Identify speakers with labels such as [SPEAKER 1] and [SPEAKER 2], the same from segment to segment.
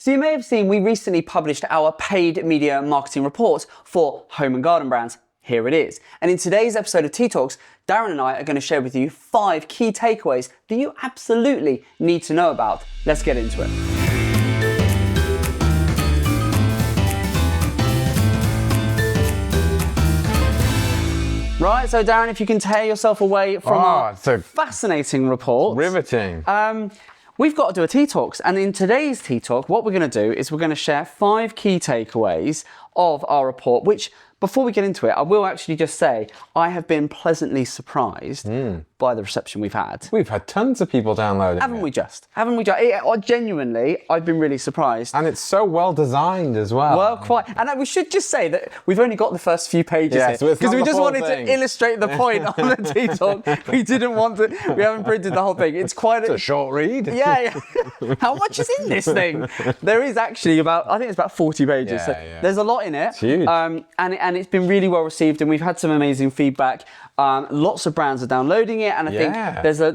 [SPEAKER 1] So you may have seen we recently published our paid media marketing report for home and garden brands. Here it is. And in today's episode of T.E A Talks, Darren and I are going to share with you 5 key takeaways that you absolutely need to know about. Let's get into it. Right, so Darren, if you can tear yourself away from our fascinating report.
[SPEAKER 2] Riveting.
[SPEAKER 1] We've got to do a T.E A Talks, and in today's T.E A Talk, what we're going to do is we're going to share 5 key takeaways of our report, which, before we get into it, I will actually just say I have been pleasantly surprised by the reception we've had.
[SPEAKER 2] We've had tons of people downloading
[SPEAKER 1] Haven't we just? Genuinely, I've been really surprised.
[SPEAKER 2] And it's so well designed as well.
[SPEAKER 1] Well, quite. And we should just say that we've only got the first few pages here. Because we just wanted to illustrate the point on the T.E A Talk. We didn't want to, we haven't printed the whole thing. It's quite
[SPEAKER 2] a short read.
[SPEAKER 1] Yeah. How much is in this thing? There is actually I think it's about 40 pages. There's a lot in it.
[SPEAKER 2] It's huge.
[SPEAKER 1] And it's been really well received, and we've had some amazing feedback. Lots of brands are downloading it, and I think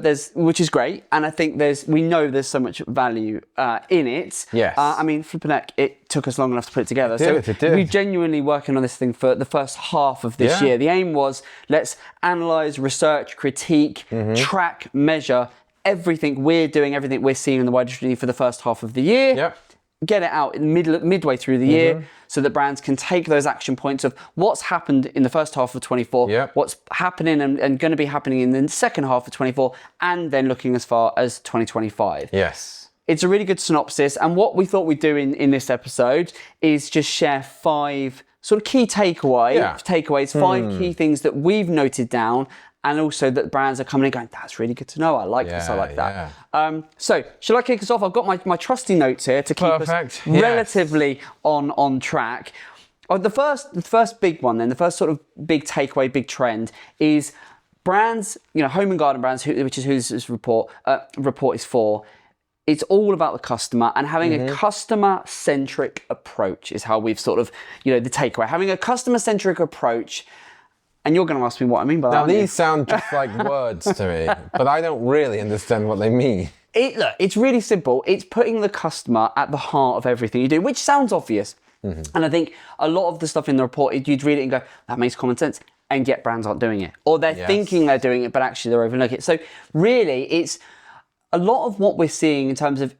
[SPEAKER 1] there's which is great. And I think we know there's so much value in it.
[SPEAKER 2] Yes.
[SPEAKER 1] I mean, flipping heck, it took us long enough to put it together.
[SPEAKER 2] It did.
[SPEAKER 1] We're genuinely working on this thing for the first half of this year. The aim was, let's analyze, research, critique, track, measure everything we're doing, everything we're seeing in the wider community for the first half of the year.
[SPEAKER 2] Yep.
[SPEAKER 1] Get it out midway through the year, so that brands can take those action points of what's happened in the first half of 24, what's happening and going to be happening in the second half of 24, and then looking as far as 2025.
[SPEAKER 2] Yes.
[SPEAKER 1] It's a really good synopsis, and what we thought we'd do in this episode is just share 5 sort of key takeaways, 5 key things that we've noted down, and also that brands are coming in going, that's really good to know. I like this, I like that. So, shall I kick us off? I've got my trusty notes here to keep us relatively on track. The first big one then, the first sort of big takeaway, big trend is brands, home and garden brands, which is who this report is for. It's all about the customer, and having a customer-centric approach is how we've sort of, the takeaway. Having a customer-centric approach. And you're going to ask me what I mean by that.
[SPEAKER 2] Now, these sound just like words to me, but I don't really understand what they mean.
[SPEAKER 1] Look, it's really simple. It's putting the customer at the heart of everything you do, which sounds obvious. And I think a lot of the stuff in the report, you'd read it and go, that makes common sense. And yet brands aren't doing it. Or they're thinking they're doing it, but actually they're overlooking it. So really, it's a lot of what we're seeing in terms of,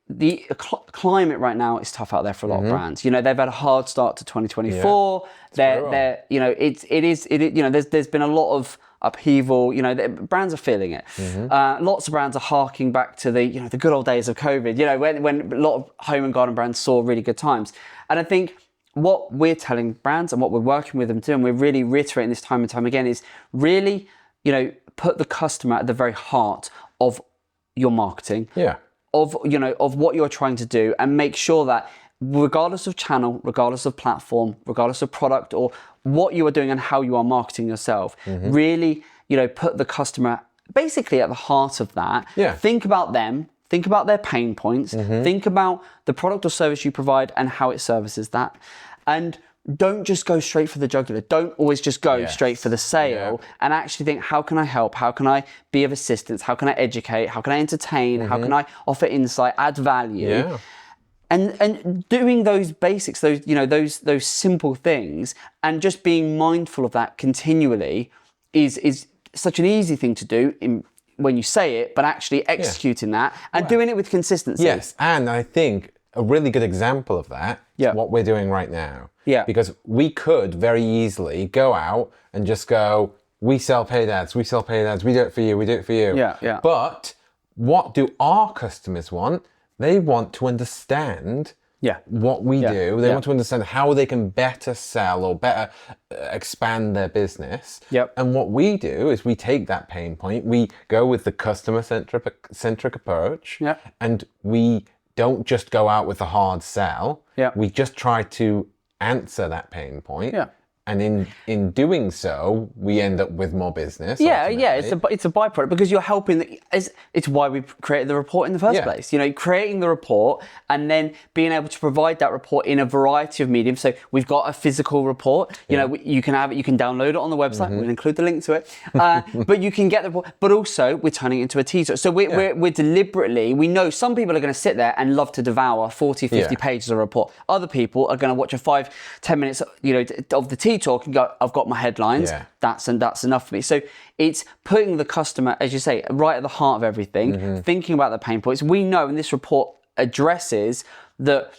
[SPEAKER 1] the climate right now is tough out there for a lot of brands. They've had a hard start to 2024. There's been a lot of upheaval. Brands are feeling it. Lots of brands are harking back to the good old days of COVID. When a lot of home and garden brands saw really good times. And I think what we're telling brands and what we're working with them to do, and we're really reiterating this time and time again, is really, put the customer at the very heart of your marketing. Of what you're trying to do, and make sure that regardless of channel, regardless of platform, regardless of product, or what you are doing and how you are marketing yourself, really, put the customer basically at the heart of that. Think about them, think about their pain points, think about the product or service you provide and how it services that. And don't just go straight for the jugular. Don't always just go straight for the sale, and actually think, how can I help? How can I be of assistance? How can I educate? How can I entertain? How can I offer insight, add value? And doing those basics, those simple things, and just being mindful of that continually is such an easy thing to do when you say it, but actually executing that and doing it with consistency.
[SPEAKER 2] Yes, and I think a really good example of that is what we're doing right now. Because we could very easily go out and just go, we sell paid ads, we do it for you, we do it for you. But what do our customers want? They want to understand what we do. They want to understand how they can better sell or better expand their business. And what we do is we take that pain point, we go with the customer-centric approach, and we don't just go out with a hard sell. We just try to answer that pain point And in doing so, we end up with more business.
[SPEAKER 1] Yeah, it's a byproduct because you're helping. It's why we created the report in the first place. Creating the report and then being able to provide that report in a variety of mediums. So we've got a physical report. You can have it. You can download it on the website. We'll include the link to it. But you can get the report. But also, we're turning it into a teaser. So we're deliberately. We know some people are going to sit there and love to devour 40, 50 pages of a report. Other people are going to watch a 5-10 minutes, of the T.E.A Talk and go, I've got my headlines. Yeah. That's enough for me. So it's putting the customer, as you say, right at the heart of everything, thinking about the pain points. We know, and this report addresses that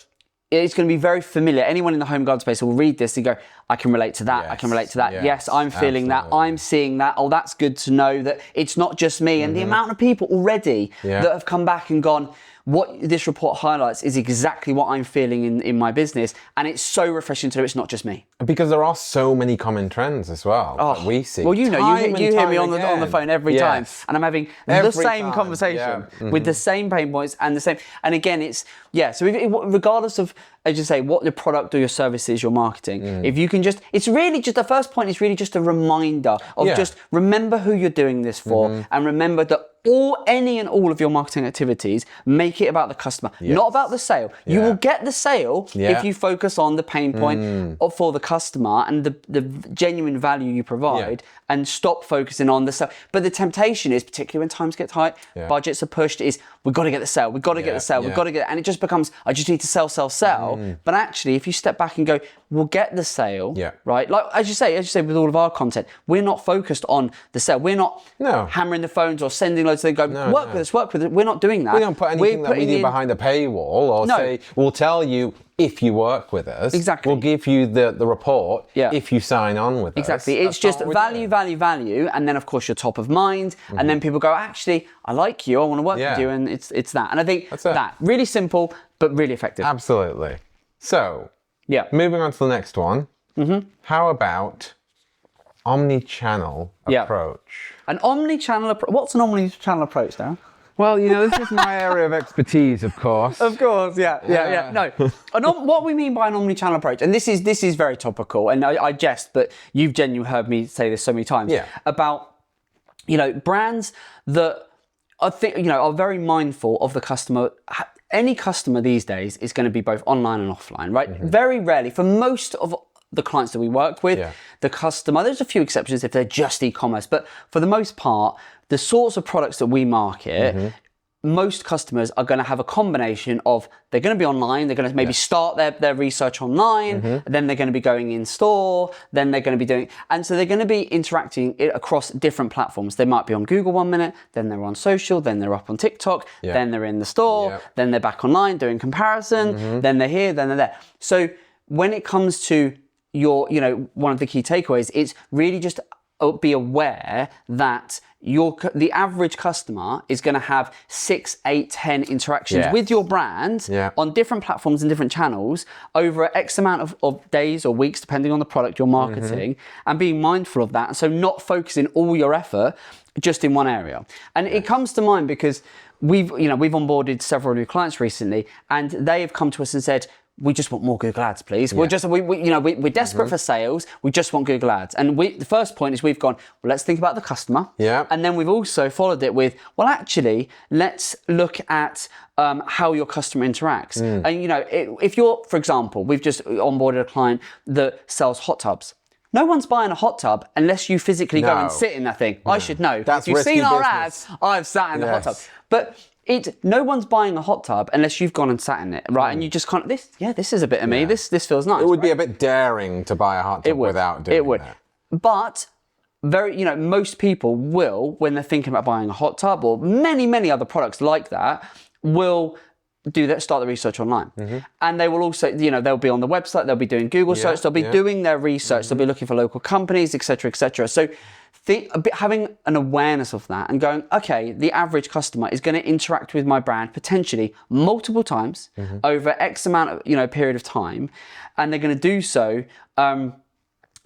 [SPEAKER 1] it's going to be very familiar. Anyone in the home garden space will read this and go, I can relate to that. Yes. I can relate to that. Yes, I'm feeling that. I'm seeing that. Oh, that's good to know that it's not just me. And the amount of people already that have come back and gone, what this report highlights is exactly what I'm feeling in my business. And it's so refreshing to know it's not just me.
[SPEAKER 2] Because there are so many common trends as well that we see.
[SPEAKER 1] Well, you hear me on the phone every time. And I'm having the same conversation with the same pain points and the same. And again, so regardless of, as you say, what the product or your service is you're marketing, if you can it's really just, the first point is really just a reminder of just remember who you're doing this for and remember that any and all of your marketing activities make it about the customer, not about the sale. You will get the sale if you focus on the pain point for the customer and the genuine value you provide and stop focusing on the sale. But the temptation is, particularly when times get tight, budgets are pushed, is we've got to get the sale, we've got to get the sale, we've got to get it. And it just becomes, I just need to sell. But actually, if you step back and go, we'll get the sale, right? Like as you say with all of our content, we're not focused on the sale. We're not hammering the phones or sending loads of them, go, work with us. We're not doing that.
[SPEAKER 2] We don't put anything that we do behind a paywall or say, we'll tell you if you work with us.
[SPEAKER 1] Exactly.
[SPEAKER 2] We'll give you the report if you sign on with us.
[SPEAKER 1] Exactly. It's just value. And then, of course, you're top of mind. And then people go, actually, I like you. I want to work with you. And it's that. And I think that really simple, but really effective.
[SPEAKER 2] Absolutely. So, moving on to the next one. How about omni-channel approach?
[SPEAKER 1] An omni-channel approach. What's an omni-channel approach, Darren?
[SPEAKER 2] Well, this is my area of expertise, of course.
[SPEAKER 1] Of course, yeah. No, what we mean by an omni-channel approach, and this is very topical, and I jest, but you've genuinely heard me say this so many times about, brands that are very mindful of the customer. Any customer these days is going to be both online and offline, right? Very rarely, for most of the clients that we work with, the customer, there's a few exceptions if they're just e-commerce, but for the most part, the sorts of products that we market, most customers are going to have a combination of, they're going to be online, they're going to maybe start their research online, then they're going to be going in store, then they're going to be doing, and so they're going to be interacting across different platforms. They might be on Google 1 minute, then they're on social, then they're up on TikTok, then they're in the store, then they're back online doing comparison, then they're here, then they're there. So when it comes to your, one of the key takeaways, it's really just be aware that the average customer is going to have 6, 8, 10 interactions with your brand on different platforms and different channels over X amount of days or weeks, depending on the product you're marketing, and being mindful of that. So not focusing all your effort just in one area. And it comes to mind because we've onboarded several new clients recently, and they have come to us and said, we just want more Google Ads, please. We're desperate for sales. We just want Google Ads. And the first point is we've gone, well, let's think about the customer. And then we've also followed it with, well, actually, let's look at how your customer interacts. And, if you're, for example, we've just onboarded a client that sells hot tubs. No one's buying a hot tub unless you physically go and sit in that thing. I should know.
[SPEAKER 2] That's
[SPEAKER 1] if you've seen our
[SPEAKER 2] business.
[SPEAKER 1] ads, I've sat in the hot tub. But no one's buying a hot tub unless you've gone and sat in it, right? And you just kind of, this is a bit of me. This feels nice.
[SPEAKER 2] It would be a bit daring to buy a hot tub without doing that.
[SPEAKER 1] But most people will, when they're thinking about buying a hot tub or many, many other products like that, will do that, start the research online. And they will also, they'll be on the website, they'll be doing Google search, they'll be doing their research, they'll be looking for local companies, etc., etc. So having an awareness of that and going, okay, the average customer is going to interact with my brand potentially multiple times over X amount of, period of time, and they're going to do so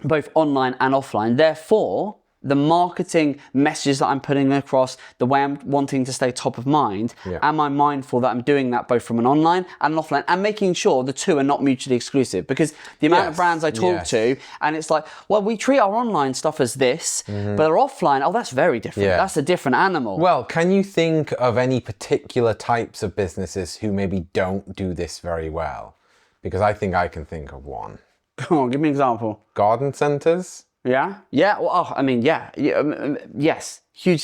[SPEAKER 1] both online and offline. Therefore, the marketing messages that I'm putting across, the way I'm wanting to stay top of mind, am I mindful that I'm doing that both from an online and an offline, and making sure the two are not mutually exclusive? Because the amount of brands I talk to, and it's like, well, we treat our online stuff as this, but our offline, oh, that's very different. That's a different animal.
[SPEAKER 2] Well, can you think of any particular types of businesses who maybe don't do this very well? Because I think I can think of one.
[SPEAKER 1] Come on, give me an example.
[SPEAKER 2] Garden centres?
[SPEAKER 1] Yeah. Well, I mean, yes, huge.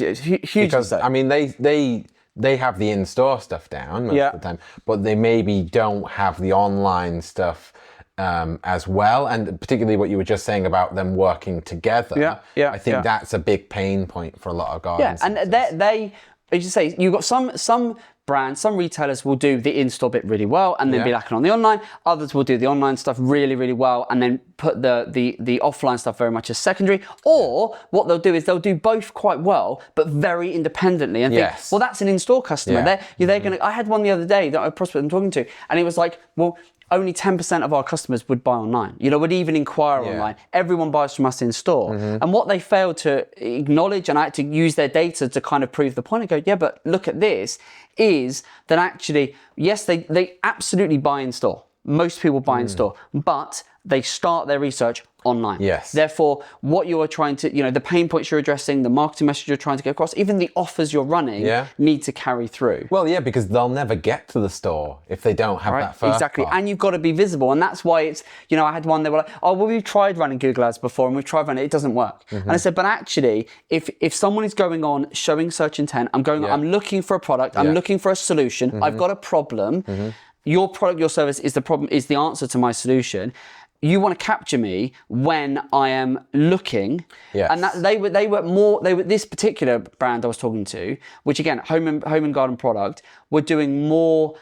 [SPEAKER 2] Because I mean, they have the in-store stuff down most of the time, but they maybe don't have the online stuff as well. And particularly what you were just saying about them working together. I think that's a big pain point for a lot of garden centres.
[SPEAKER 1] And they, as you say, you've got some brands, some retailers will do the in-store bit really well and then be lacking on the online. Others will do the online stuff really, really well and then put the offline stuff very much as secondary. Or what they'll do is they'll do both quite well, but very independently and think, well, that's an in-store customer. They're gonna. I had one the other day that I prospect I'm talking to, and it was like, well, only 10% of our customers would buy online, would even inquire online. Everyone buys from us in store. And what they failed to acknowledge, and I had to use their data to kind of prove the point and go, but look at this, is that actually, yes, they absolutely buy in store. Most people buy in store, but they start their research online. Therefore, what you are trying to, the pain points you're addressing, the marketing message you're trying to get across, even the offers you're running need to carry through.
[SPEAKER 2] Well, because they'll never get to the store if they don't have that first part.
[SPEAKER 1] And you've got to be visible. And that's why it's, I had one, they were like, oh, well, we've tried running Google Ads before and we've tried running it doesn't work. And I said, but actually, if someone is going on showing search intent, I'm looking for a product, I'm looking for a solution, I've got a problem, your product, your service is the problem, is the answer to my solution. You want to capture me when I am looking, and that they were this particular brand I was talking to, which again, home and garden product, were doing more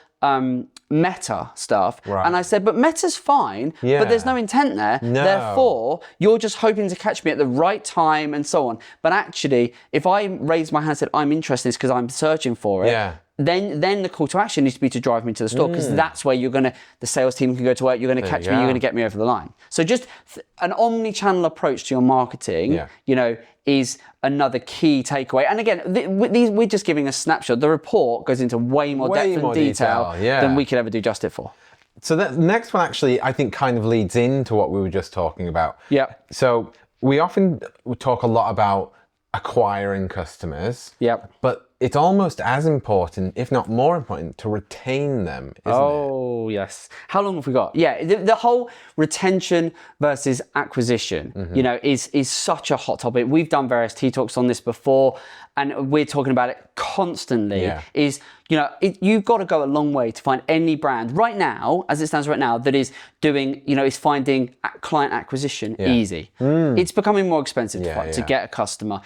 [SPEAKER 1] meta stuff, and I said, but meta's fine, but there's no intent there. Therefore, you're just hoping to catch me at the right time and so on. But actually, if I raise my hand and said I'm interested, it's because I'm searching for it. Then the call to action needs to be to drive me to the store, because that's where the sales team can go to work, you're going to catch me, you're going to get me over the line. So just an omni-channel approach to your marketing, is another key takeaway. And again, we're just giving a snapshot. The report goes into way more depth and detail than we could ever do justice for.
[SPEAKER 2] So the next one actually, I think, kind of leads into what we were just talking about. So we often talk a lot about acquiring customers. But it's almost as important, if not more important, to retain them, isn't it?
[SPEAKER 1] Oh, yes. How long have we got? The whole retention versus acquisition, is such a hot topic. We've done various T.E.A Talks on this before, and we're talking about it constantly. You've got to go a long way to find any brand right now, as it stands right now, that is doing, is finding client acquisition easy. It's becoming more expensive to get a customer.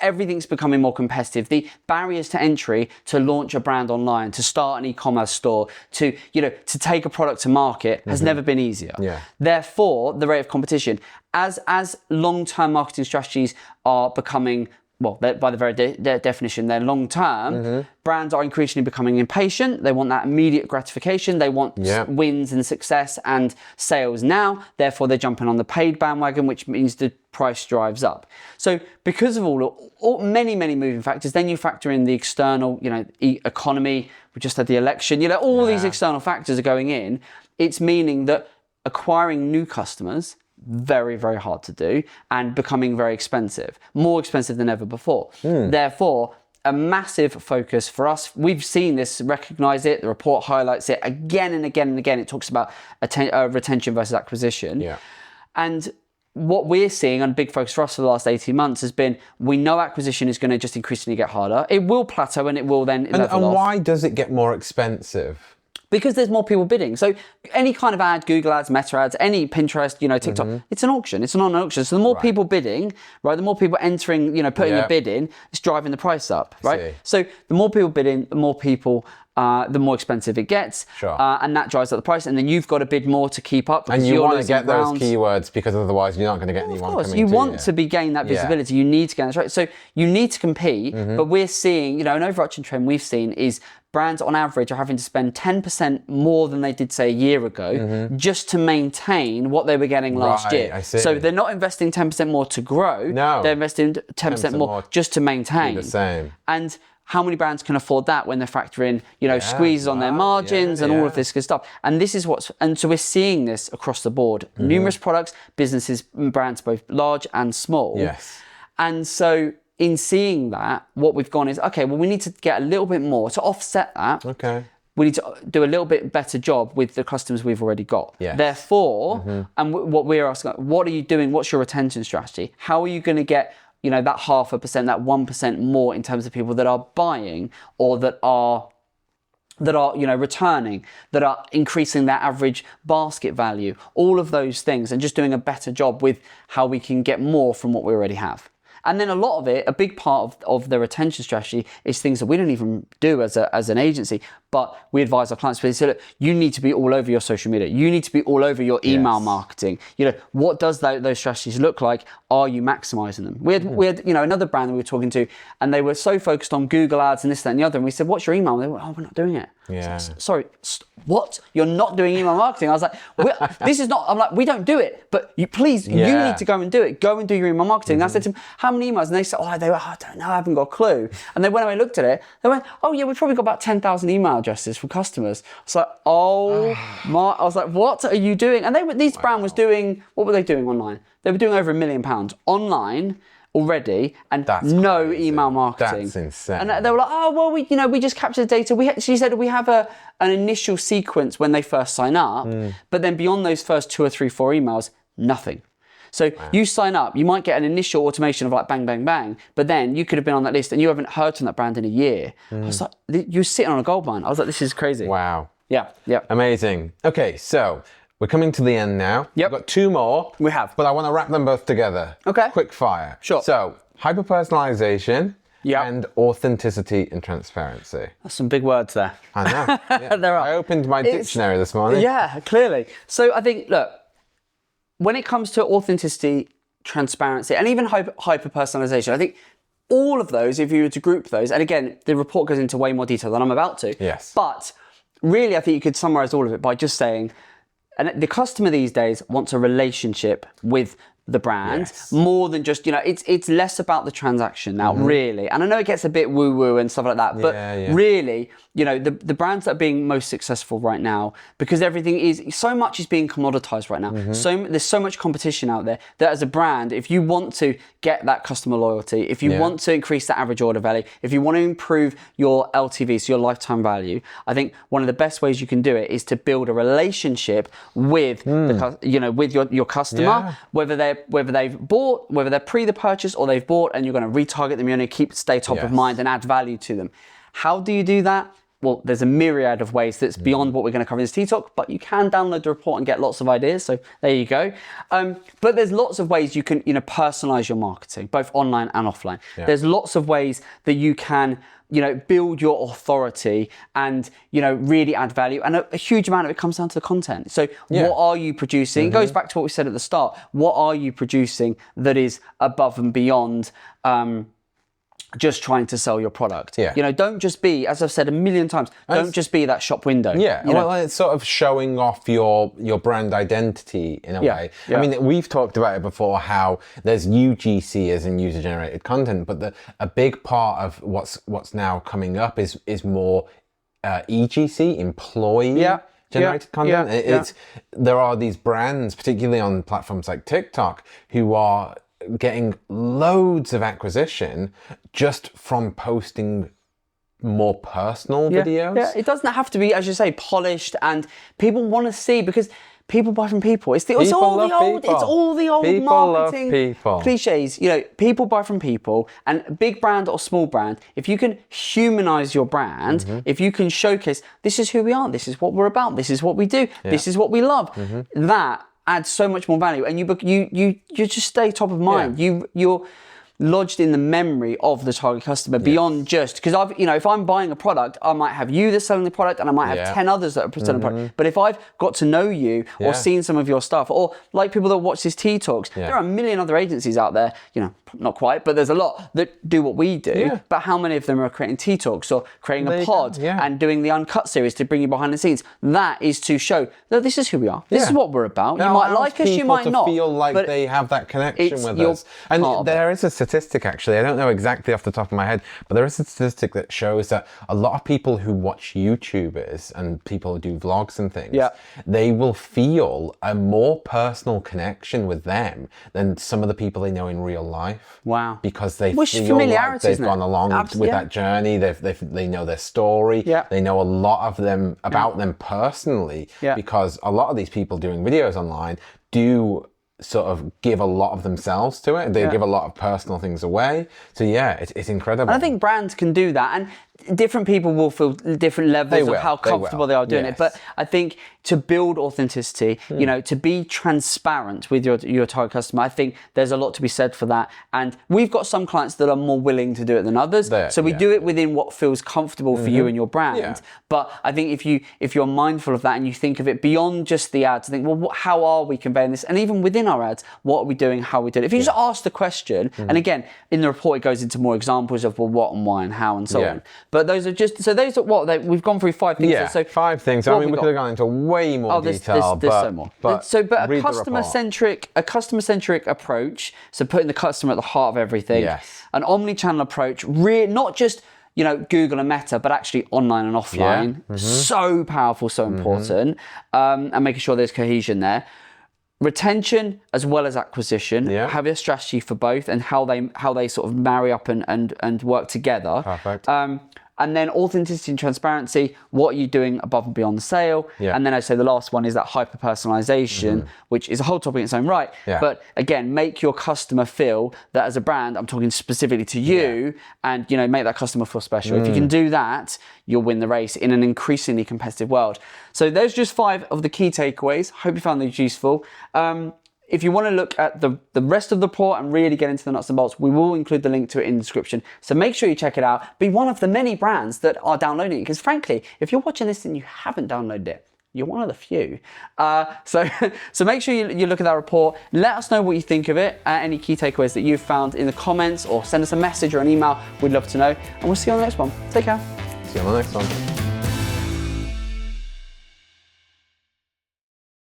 [SPEAKER 1] Everything's becoming more competitive. The barriers to entry to launch a brand online, to start an e-commerce store, to take a product to market has never been easier. Therefore, the rate of competition, as long-term marketing strategies are becoming, well, by the very definition, they're long-term, brands are increasingly becoming impatient. They want that immediate gratification. They want wins and success and sales now. Therefore, they're jumping on the paid bandwagon, which means the price drives up. So because of all many moving factors, then you factor in the external, economy. We just had the election. All these external factors are going in. It's meaning that acquiring new customers, very, very hard to do, and becoming very expensive, more expensive than ever before. Therefore, a massive focus for us. We've seen this, recognize it, the report highlights it again and again and again. It talks about retention versus acquisition. And what we're seeing, and a big focus for us for the last 18 months, has been, we know acquisition is going to just increasingly get harder. It will plateau and it will then level off.
[SPEAKER 2] And why does it get more expensive?
[SPEAKER 1] Because there's more people bidding. So any kind of ad, Google ads, Meta ads, any Pinterest, TikTok, it's an auction. It's an online auction. So the more people bidding, right, the more people entering, putting a bid in, it's driving the price up, right? So the more people bidding, the more people the more expensive it gets.
[SPEAKER 2] Sure.
[SPEAKER 1] And that drives up the price. And then you've got to bid more to keep up.
[SPEAKER 2] And you want to get those keywords because otherwise you're not going to get anyone coming to you. Of course,
[SPEAKER 1] you want to gain that visibility. You need to gain that right. So you need to compete. But we're seeing, you know, an overarching trend we've seen is brands on average are having to spend 10% more than they did, say, a year ago just to maintain what they were getting last year.
[SPEAKER 2] I see.
[SPEAKER 1] So they're not investing 10% more to grow.
[SPEAKER 2] No.
[SPEAKER 1] They're investing 10% more just to maintain.
[SPEAKER 2] The same.
[SPEAKER 1] And how many brands can afford that when they're factoring, you know, squeezes on their margins and all of this good stuff? And this is and so we're seeing this across the board. Numerous products, businesses, brands, both large and small.
[SPEAKER 2] Yes.
[SPEAKER 1] And so in seeing that, what we've gone is, okay, well, we need to get a little bit more to offset that.
[SPEAKER 2] Okay.
[SPEAKER 1] We need to do a little bit better job with the customers we've already got.
[SPEAKER 2] Yes.
[SPEAKER 1] Therefore, and what we're asking, what are you doing? What's your retention strategy? How are you going to get, you know, that 0.5%, that 1% more in terms of people that are buying or that are, you know, returning, that are increasing their average basket value, all of those things, and just doing a better job with how we can get more from what we already have. And then a lot of it, a big part of the retention strategy is things that we don't even do as an agency, but we advise our clients. We say, look, you need to be all over your social media. You need to be all over your email marketing. You know, what does those strategies look like? Are you maximizing them? We had, you know, another brand that we were talking to, and they were so focused on Google ads and this, that, and the other. And we said, what's your email? And they were, oh, we're not doing it.
[SPEAKER 2] Yeah.
[SPEAKER 1] Sorry, what? You're not doing email marketing? I was like, this is not, I'm like, we don't do it, but you need to go and do it. Go and do your email marketing. And I said to them, how many emails? And they said, I don't know, I haven't got a clue. And then when I looked at it, they went, oh yeah, we've probably got about 10,000 email addresses from customers. I was like, I was like, what are you doing? And this brand was doing, what were they doing online? They were doing over £1 million online already, and no email marketing.
[SPEAKER 2] That's insane.
[SPEAKER 1] And they were like, oh, well, we just captured the data. She said we have an initial sequence when they first sign up, but then beyond those first 2 or 3, 4 emails, nothing. So you sign up, you might get an initial automation of like bang, bang, bang, but then you could have been on that list and you haven't heard from that brand in a year. I was like, you're sitting on a gold mine. I was like, this is crazy.
[SPEAKER 2] Wow.
[SPEAKER 1] Yeah.
[SPEAKER 2] Amazing. Okay, so we're coming to the end now.
[SPEAKER 1] Yep.
[SPEAKER 2] We've got 2 more.
[SPEAKER 1] We have.
[SPEAKER 2] But I want to wrap them both together.
[SPEAKER 1] Okay.
[SPEAKER 2] Quick fire.
[SPEAKER 1] Sure.
[SPEAKER 2] So, hyper-personalization and authenticity and transparency.
[SPEAKER 1] That's some big words there.
[SPEAKER 2] I know. Yeah.
[SPEAKER 1] There are.
[SPEAKER 2] I opened my dictionary this morning.
[SPEAKER 1] Yeah, clearly. So I think, look, when it comes to authenticity, transparency, and even hyper-personalization, I think all of those, if you were to group those, and again, the report goes into way more detail than I'm about to.
[SPEAKER 2] Yes.
[SPEAKER 1] But really, I think you could summarize all of it by just saying, and the customer these days wants a relationship with the brand more than just, it's less about the transaction now, really. And I know it gets a bit woo-woo and stuff like that, but really, the brands that are being most successful right now, because so much is being commoditized right now. So there's so much competition out there that as a brand, if you want to get that customer loyalty, if you want to increase the average order value, if you want to improve your LTV, so your lifetime value, I think one of the best ways you can do it is to build a relationship with with your customer, whether they've bought, whether they're the purchase or they've bought, and you're going to retarget them, you're going to stay top of mind and add value to them. How do you do that? Well, there's a myriad of ways that's beyond what we're going to cover in this T Talk, but you can download the report and get lots of ideas. So there you go. But there's lots of ways you can, personalize your marketing, both online and offline. Yeah. There's lots of ways that you can, build your authority and, really add value. And a huge amount of it comes down to the content. So what are you producing? It goes back to what we said at the start. What are you producing that is above and beyond, just trying to sell your product? Don't just be, as I've said a million times, don't just be that shop window.
[SPEAKER 2] Well, it's sort of showing off your brand identity in a way. I mean, we've talked about it before, how there's UGC as in user generated content, but a big part of what's now coming up is more EGC, employee generated content. There are these brands, particularly on platforms like TikTok, who are getting loads of acquisition just from posting more personal videos. Yeah, it doesn't have to be, as you say, polished, and people want to see, because people buy from people. It's all the old marketing cliches. People buy from people, and big brand or small brand, if you can humanize your brand, if you can showcase, this is who we are, this is what we're about, this is what we do, this is what we love, that adds so much more value, and you just stay top of mind.
[SPEAKER 1] lodged in the memory of the target customer beyond just, because if I'm buying a product, I might have you that's selling the product and I might have 10 others that are selling the product. But if I've got to know you or seen some of your stuff, or like people that watch this T.E.A Talks, there are a million other agencies out there, not quite, but there's a lot that do what we do. But how many of them are creating T.E.A Talks or creating a pod and doing the Uncut series to bring you behind the scenes? That is to show that this is who we are. This is what we're about. You might like us, you might not.
[SPEAKER 2] Feel like they have that connection with us. And there is a statistic, actually, I don't know exactly off the top of my head, but there is a statistic that shows that a lot of people who watch YouTubers and people who do vlogs and things, they will feel a more personal connection with them than some of the people they know in real life.
[SPEAKER 1] Wow.
[SPEAKER 2] Because they feel like they've gone along with that journey, they know their story, they know a lot of them about them personally, because a lot of these people doing videos online do sort of give a lot of themselves to it. They give a lot of personal things away. So it's incredible.
[SPEAKER 1] And I think brands can do that, and different people will feel different levels of how comfortable they are doing it. But I think to build authenticity, to be transparent with your target customer, I think there's a lot to be said for that. And we've got some clients that are more willing to do it than others. So we do it within what feels comfortable for you and your brand. But I think if you're mindful of that and you think of it beyond just the ads, think, well, how are we conveying this? And even within our ads, what are we doing? How are we doing it? If you just ask the question, and again, in the report, it goes into more examples of what and why and how and so on. But those are what we've gone through 5 things.
[SPEAKER 2] Yeah, so 5 things. I mean, we could have gone into way more detail.
[SPEAKER 1] There's so more. But a customer-centric approach, so putting the customer at the heart of everything. An omni-channel approach, not just Google and Meta, but actually online and offline. So powerful, so important, and making sure there's cohesion there. Retention as well as acquisition. Have a strategy for both and how they sort of marry up and work together.
[SPEAKER 2] Perfect.
[SPEAKER 1] And then authenticity and transparency, what are you doing above and beyond the sale? And then I say the last one is that hyper-personalization, which is a whole topic in its own right. But again, make your customer feel that as a brand, I'm talking specifically to you, and make that customer feel special. If you can do that, you'll win the race in an increasingly competitive world. So those are just 5 of the key takeaways. Hope you found these useful. If you want to look at the rest of the report and really get into the nuts and bolts, we will include the link to it in the description. So make sure you check it out. Be one of the many brands that are downloading it. Because frankly, if you're watching this and you haven't downloaded it, you're one of the few. So make sure you look at that report. Let us know what you think of it. Any key takeaways that you've found in the comments, or send us a message or an email. We'd love to know. And we'll see you on the next one. Take care.
[SPEAKER 2] See you on the next one.